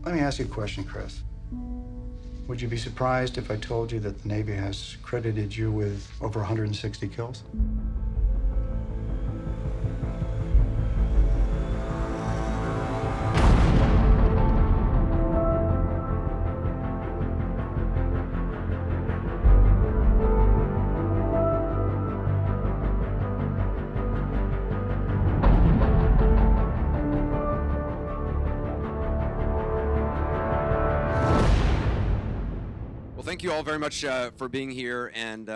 Let me ask you a question, Chris. Would you be surprised if I told you that the Navy has credited you with over 160 kills? Thank you all very much for being here. And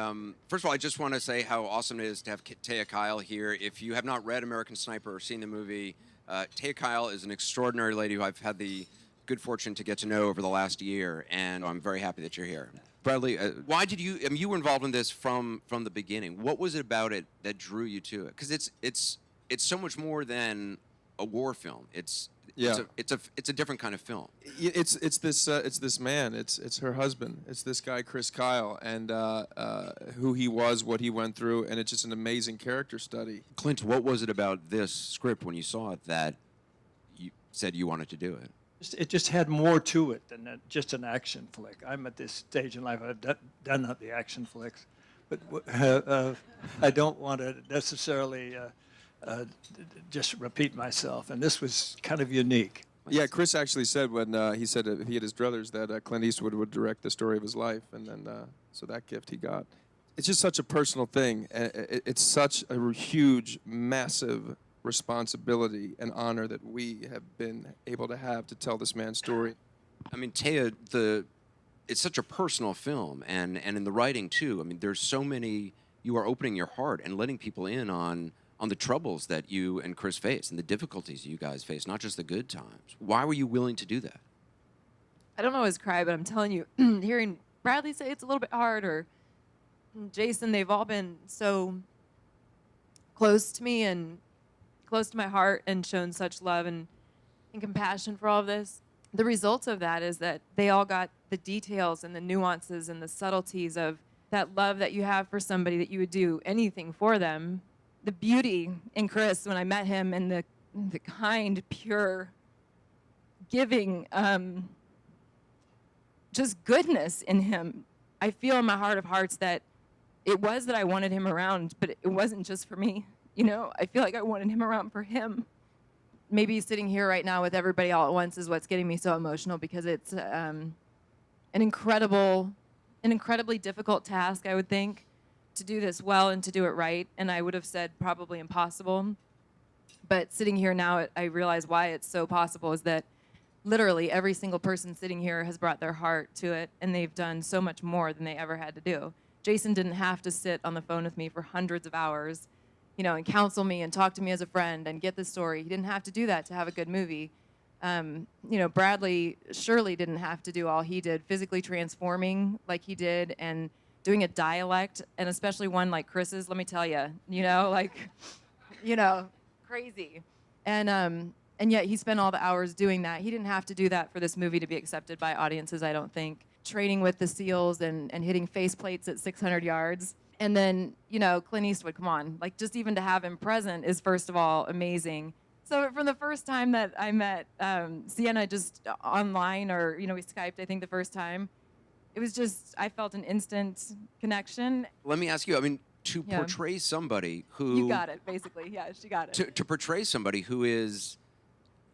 first of all, I just want to say how awesome it is to have Taya Kyle here. If you have not read American Sniper or seen the movie, Taya Kyle is an extraordinary lady who I've had the good fortune to get to know over the last year, and I'm very happy that you're here. Bradley, why did you? I mean, you were involved in this from the beginning. What was it about it that drew you to it? Because it's so much more than a war film. It's a different kind of film. It's this man. It's her husband. It's this guy Chris Kyle, and who he was, what he went through, and it's just an amazing character study. Clint, what was it about this script when you saw it that you said you wanted to do it? It just had more to it than just an action flick. I'm at this stage in life, I've done the action flicks, but I don't want to necessarily just repeat myself, and this was kind of unique. Yeah, Chris actually said when he said if he had his druthers that Clint Eastwood would direct the story of his life, and then so that gift he got. It's just such a personal thing. It's such a huge, massive responsibility and honor that we have been able to have to tell this man's story. I mean, Taya, it's such a personal film, and in the writing too. I mean, there's so many. You are opening your heart and letting people in on the troubles that you and Chris face and the difficulties you guys face, not just the good times. Why were you willing to do that? I don't always cry, but I'm telling you, hearing Bradley say it's a little bit hard, or Jason, they've all been so close to me and close to my heart and shown such love and compassion for all of this. The results of that is that they all got the details and the nuances and the subtleties of that love that you have for somebody, that you would do anything for them. The beauty in Chris when I met him, and the kind, pure, giving, just goodness in him. I feel in my heart of hearts that it was that I wanted him around, but it wasn't just for me. You know, I feel like I wanted him around for him. Maybe sitting here right now with everybody all at once is what's getting me so emotional, because it's an incredibly difficult task, I would think, to do this well and to do it right. And I would have said probably impossible. But sitting here now, I realize why it's so possible is that literally every single person sitting here has brought their heart to it, and they've done so much more than they ever had to do. Jason didn't have to sit on the phone with me for hundreds of hours, you know, and counsel me and talk to me as a friend and get the story. He didn't have to do that to have a good movie. You know, Bradley surely didn't have to do all he did, physically transforming like he did and doing a dialect, and especially one like Chris's, let me tell you, you know, like, you know, crazy. And yet he spent all the hours doing that. He didn't have to do that for this movie to be accepted by audiences, I don't think. Training with the SEALs and hitting face plates at 600 yards. And then, you know, Clint Eastwood, come on. Like, just even to have him present is, first of all, amazing. So from the first time that I met Sienna just online, or, you know, we Skyped, I think, the first time, it was just, I felt an instant connection. Let me ask you, I mean, to portray somebody who... You got it, basically. Yeah, she got it. To portray somebody who is...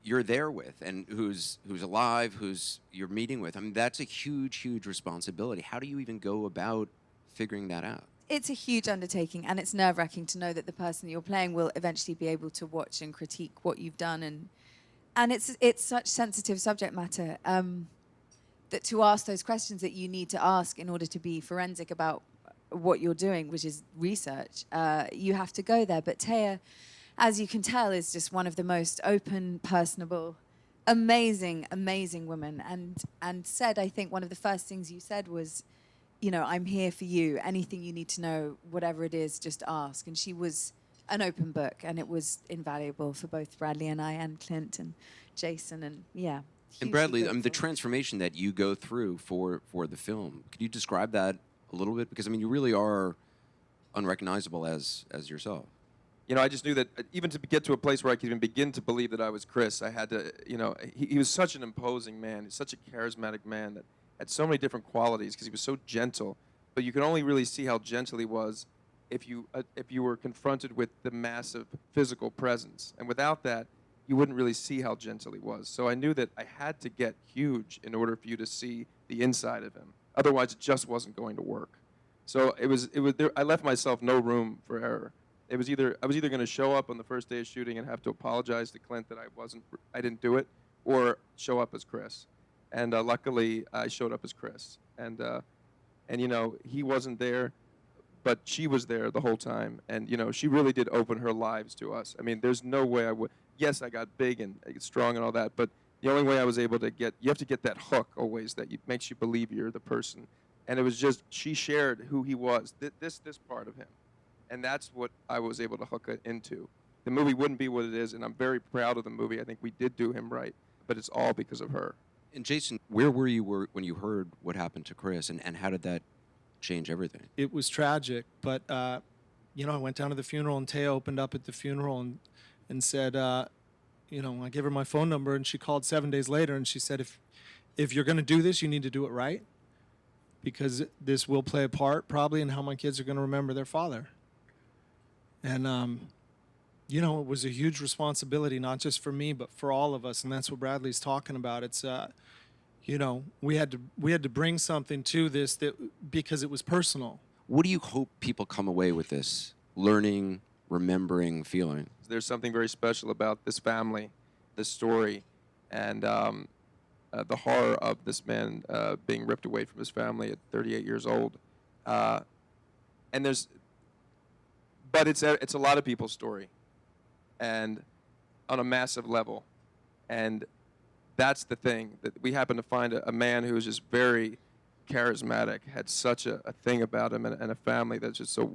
you're there with, and who's alive, who's you're meeting with. I mean, that's a huge, huge responsibility. How do you even go about figuring that out? It's a huge undertaking, and it's nerve-wracking to know that the person you're playing will eventually be able to watch and critique what you've done, and it's such sensitive subject matter that to ask those questions that you need to ask in order to be forensic about what you're doing, which is research, you have to go there. But Taya, as you can tell, is just one of the most open, personable, amazing, amazing women. And said, I think one of the first things you said was, you know, I'm here for you. Anything you need to know, whatever it is, just ask. And she was an open book, and it was invaluable for both Bradley and I, and Clint and Jason, and yeah. And Bradley, I mean, the transformation that you go through for the film, could you describe that a little bit? Because, I mean, you really are unrecognizable as yourself. I just knew that even to get to a place where I could even begin to believe that I was Chris, I had to, he was such an imposing man. He's such a charismatic man that had so many different qualities because he was so gentle. But you could only really see how gentle he was if you were confronted with the massive physical presence. And without that, you wouldn't really see how gentle he was. So I knew that I had to get huge in order for you to see the inside of him. Otherwise, it just wasn't going to work. So I left myself no room for error. I was either going to show up on the first day of shooting and have to apologize to Clint that I didn't do it, or show up as Chris. And luckily, I showed up as Chris. And he wasn't there, but she was there the whole time. And she really did open her lives to us. I mean, there's no way I would. Yes, I got big and strong and all that, but the only way I was able to you have to get that hook always that makes you believe you're the person. And it was just, she shared who he was, this part of him. And that's what I was able to hook it into. The movie wouldn't be what it is, and I'm very proud of the movie. I think we did do him right, but it's all because of her. And Jason, where were you when you heard what happened to Chris, and how did that change everything? It was tragic, but I went down to the funeral, and Taya opened up at the funeral and said, I gave her my phone number, and she called 7 days later, and she said, if you're going to do this, you need to do it right, because this will play a part probably in how my kids are going to remember their father. And it was a huge responsibility, not just for me, but for all of us, and that's what Bradley's talking about. It's we had to bring something to this because it was personal. What do you hope people come away with this, learning, remembering, feeling? There's something very special about this family, this story, and the horror of this man being ripped away from his family at 38 years old. But it's a lot of people's story, and on a massive level. And that's the thing, that we happen to find a man who is just very charismatic, had such a thing about him, and a family that's just so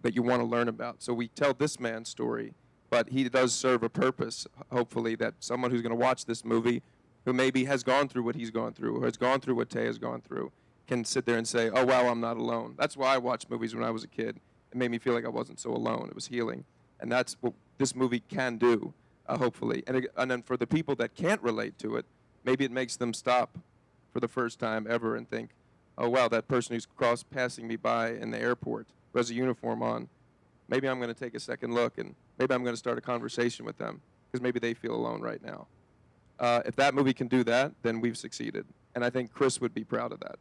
that you want to learn about. So we tell this man's story, but he does serve a purpose, hopefully, that someone who's going to watch this movie, who maybe has gone through what he's gone through, or has gone through what Tay has gone through, can sit there and say, oh, wow, I'm not alone. That's why I watched movies when I was a kid. It made me feel like I wasn't so alone. It was healing. And that's what this movie can do, hopefully. And then for the people that can't relate to it, maybe it makes them stop for the first time ever and think, oh, wow, that person who's passing me by in the airport who has a uniform on, maybe I'm going to take a second look, and maybe I'm going to start a conversation with them, because maybe they feel alone right now. If that movie can do that, then we've succeeded. And I think Chris would be proud of that.